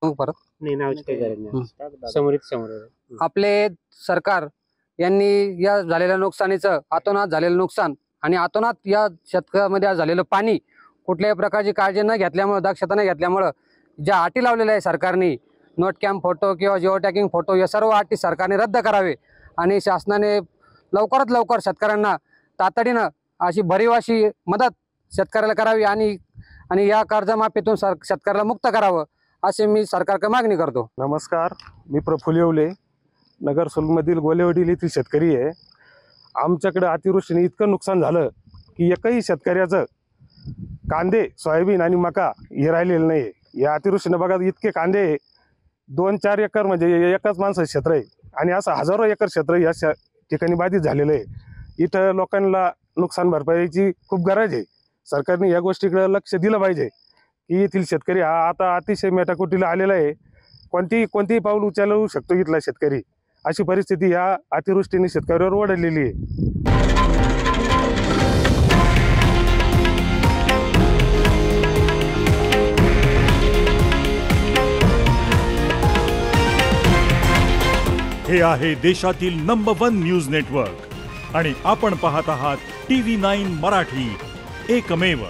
मग परत नाही नावाची काही गरज नाही. समोर आपले सरकार यांनी या झालेल्या नुकसानीचं अतोनात झालेलं नुकसान आणि अतोनात या शेतकऱ्यामध्ये झालेलं पाणी कुठल्याही प्रकारची काळजी न घेतल्यामुळे दक्षता न घेतल्यामुळे ज्या अटी लावलेल्या आहे सरकारने नोट कॅम्प फोटो किंवा जिओ टॅगिंग फोटो या सर्व अटी सरकारने रद्द करावे आणि शासनाने लवकरात लवकर शेतकऱ्यांना तातडीनं अशी भरीव अशी मदत शेतकऱ्याला करावी आणि या कर्जमाफीतून शेतकऱ्याला मुक्त करावं असे मी सरकारकडे मागणी करतो। नमस्कार, मी प्रफुल्ल येवले नगर सुलमधील गोलेवडील येथील शेतकरी आहे। आमच्याकडे अतिवृष्टीने इतकं नुकसान झालं की एकही शेतकऱ्याचं कांदे सोयाबीन आणि मका हे राहिलेलं नाही। या अतिवृष्टीने बघा इतके कांदे 2-4 एकर म्हणजे एकाच माणसाचं क्षेत्र आहे आणि असं हजारो एकर क्षेत्र या ठिकाणी बाधित झालेलं आहे। इथं लोकांना नुकसान भरपाईची खूप गरज आहे। सरकारने या गोष्टीकडे लक्ष दिलं पाहिजे की येथील शेतकरी हा आता अतिशय मेटाकुटीला आलेला आहे। कोणतीही पाऊल उचलू शकतो इथला शेतकरी। अशी परिस्थिती या अतिवृष्टीने शेतकऱ्यावर ओढवलेली आहे। हे आहे देशातील नंबर 1 न्यूज नेटवर्क आणि आपण पाहत आहात TV9 मराठी, एकमेव।